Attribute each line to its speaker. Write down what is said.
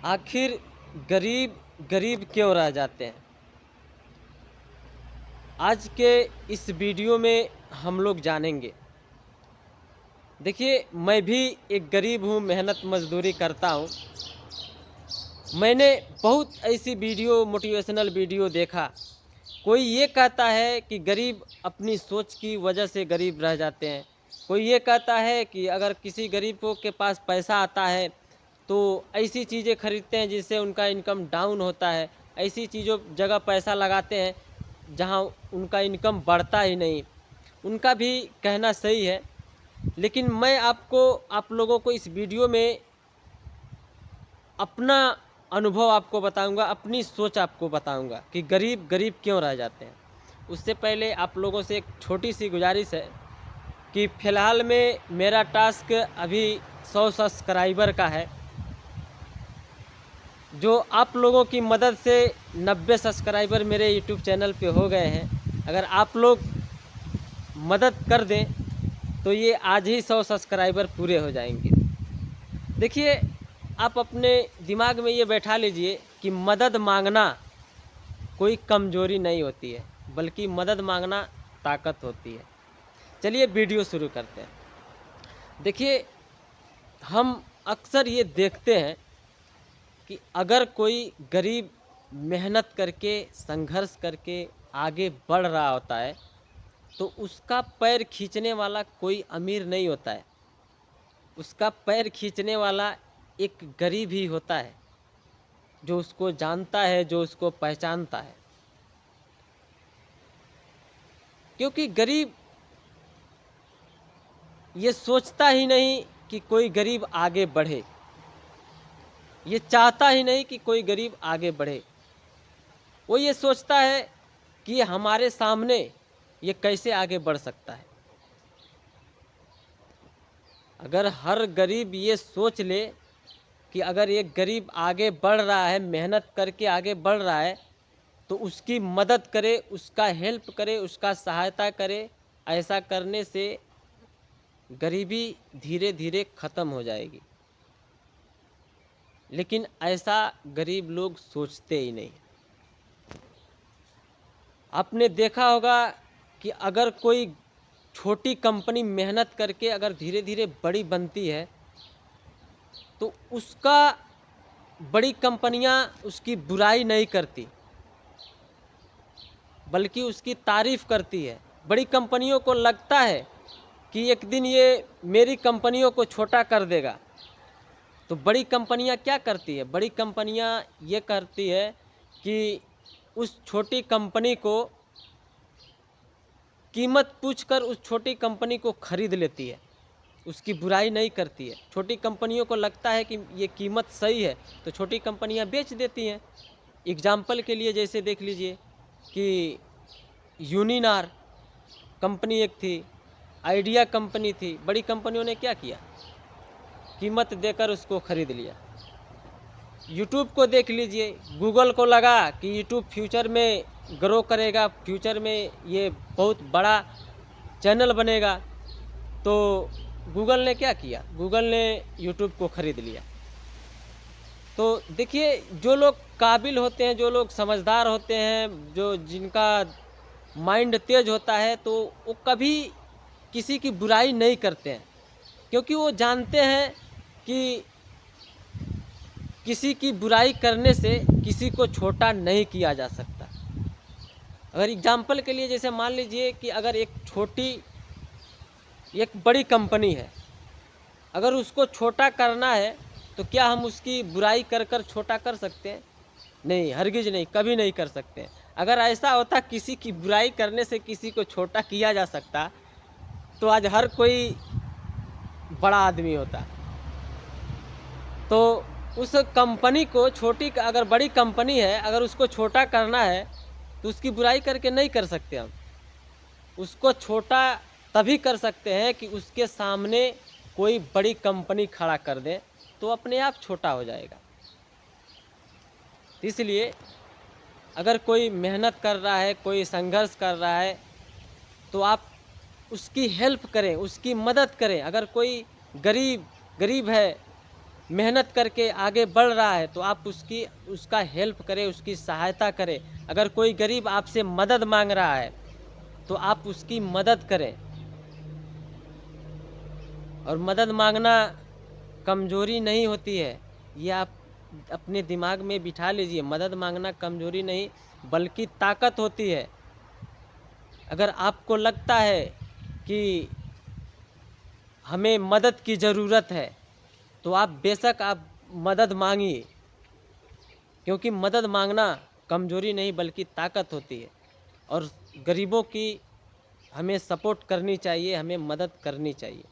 Speaker 1: आखिर गरीब गरीब क्यों रह जाते हैं? आज के इस वीडियो में हम लोग जानेंगे। देखिए, मैं भी एक गरीब हूँ, मेहनत मज़दूरी करता हूँ। मैंने बहुत ऐसी वीडियो, मोटिवेशनल वीडियो देखा। कोई ये कहता है कि गरीब अपनी सोच की वजह से गरीब रह जाते हैं। कोई ये कहता है कि अगर किसी गरीब को के पास पैसा आता है, तो ऐसी चीज़ें खरीदते हैं जिससे उनका इनकम डाउन होता है। ऐसी चीज़ों जगह पैसा लगाते हैं, जहाँ उनका इनकम बढ़ता ही नहीं। उनका भी कहना सही है, लेकिन मैं आप लोगों को इस वीडियो में अपना अनुभव आपको बताऊंगा, अपनी सोच आपको बताऊंगा कि गरीब गरीब क्यों रह जाते हैं। उससे पहले आप लोगों से एक छोटी सी गुजारिश है कि फ़िलहाल में मेरा टास्क अभी 100 सब्सक्राइबर का है, जो आप लोगों की मदद से 90 सब्सक्राइबर मेरे यूट्यूब चैनल पे हो गए हैं। अगर आप लोग मदद कर दें तो ये आज ही 100 सब्सक्राइबर पूरे हो जाएंगे। देखिए, आप अपने दिमाग में ये बैठा लीजिए कि मदद मांगना कोई कमज़ोरी नहीं होती है, बल्कि मदद मांगना ताकत होती है। चलिए वीडियो शुरू करते हैं। देखिए, हम अक्सर ये देखते हैं कि अगर कोई गरीब मेहनत करके, संघर्ष करके आगे बढ़ रहा होता है, तो उसका पैर खींचने वाला कोई अमीर नहीं होता है। उसका पैर खींचने वाला एक गरीब ही होता है, जो उसको जानता है, जो उसको पहचानता है। क्योंकि गरीब ये सोचता ही नहीं कि कोई गरीब आगे बढ़े, ये चाहता ही नहीं कि कोई गरीब आगे बढ़े। वो ये सोचता है कि हमारे सामने ये कैसे आगे बढ़ सकता है। अगर हर गरीब ये सोच ले कि अगर एक गरीब आगे बढ़ रहा है, मेहनत करके आगे बढ़ रहा है, तो उसकी मदद करे, उसका हेल्प करे, उसका सहायता करे, ऐसा करने से गरीबी धीरे धीरे ख़त्म हो जाएगी। लेकिन ऐसा गरीब लोग सोचते ही नहीं। आपने देखा होगा कि अगर कोई छोटी कंपनी मेहनत करके अगर धीरे धीरे बड़ी बनती है, तो उसका बड़ी कंपनियां उसकी बुराई नहीं करती, बल्कि उसकी तारीफ़ करती है। बड़ी कंपनियों को लगता है कि एक दिन ये मेरी कंपनियों को छोटा कर देगा, तो बड़ी कंपनियां क्या करती है? बड़ी कंपनियां ये करती है कि उस छोटी कंपनी को कीमत पूछकर उस छोटी कंपनी को खरीद लेती है, उसकी बुराई नहीं करती है। छोटी कंपनियों को लगता है कि ये कीमत सही है, तो छोटी कंपनियां बेच देती हैं। एग्जाम्पल के लिए जैसे देख लीजिए कि यूनिनार कंपनी एक थी, आइडिया कंपनी थी। बड़ी कंपनियों ने क्या किया? कीमत देकर उसको खरीद लिया। यूट्यूब को देख लीजिए, गूगल को लगा कि यूट्यूब फ्यूचर में ग्रो करेगा, फ्यूचर में ये बहुत बड़ा चैनल बनेगा, तो गूगल ने क्या किया? गूगल ने यूट्यूब को खरीद लिया। तो देखिए, जो लोग काबिल होते हैं, जो लोग समझदार होते हैं, जो जिनका माइंड तेज होता है, तो वो कभी किसी की बुराई नहीं करते हैं, क्योंकि वो जानते हैं कि किसी की बुराई करने से किसी को छोटा नहीं किया जा सकता। अगर एग्जाम्पल के लिए जैसे मान लीजिए कि अगर एक बड़ी कंपनी है, अगर उसको छोटा करना है, तो क्या हम उसकी बुराई कर कर छोटा कर सकते हैं? नहीं, हरगिज़ नहीं, कभी नहीं कर सकते हैं। अगर ऐसा होता किसी की बुराई करने से किसी को छोटा किया जा सकता, तो आज हर कोई बड़ा आदमी होता। तो उस कंपनी को छोटी, अगर बड़ी कंपनी है, अगर उसको छोटा करना है, तो उसकी बुराई करके नहीं कर सकते हम। उसको छोटा तभी कर सकते हैं कि उसके सामने कोई बड़ी कंपनी खड़ा कर दें, तो अपने आप छोटा हो जाएगा। इसलिए अगर कोई मेहनत कर रहा है, कोई संघर्ष कर रहा है, तो आप उसकी हेल्प करें, उसकी मदद करें। अगर कोई गरीब है, मेहनत करके आगे बढ़ रहा है तो आप उसका हेल्प करें, उसकी सहायता करें। अगर कोई गरीब आपसे मदद मांग रहा है तो आप उसकी मदद करें। और मदद मांगना कमज़ोरी नहीं होती है, ये आप अपने दिमाग में बिठा लीजिए। मदद मांगना कमज़ोरी नहीं बल्कि ताकत होती है। अगर आपको लगता है कि हमें मदद की ज़रूरत है तो आप बेशक आप मदद मांगिए, क्योंकि मदद मांगना कमज़ोरी नहीं बल्कि ताकत होती है। और गरीबों की हमें सपोर्ट करनी चाहिए, हमें मदद करनी चाहिए।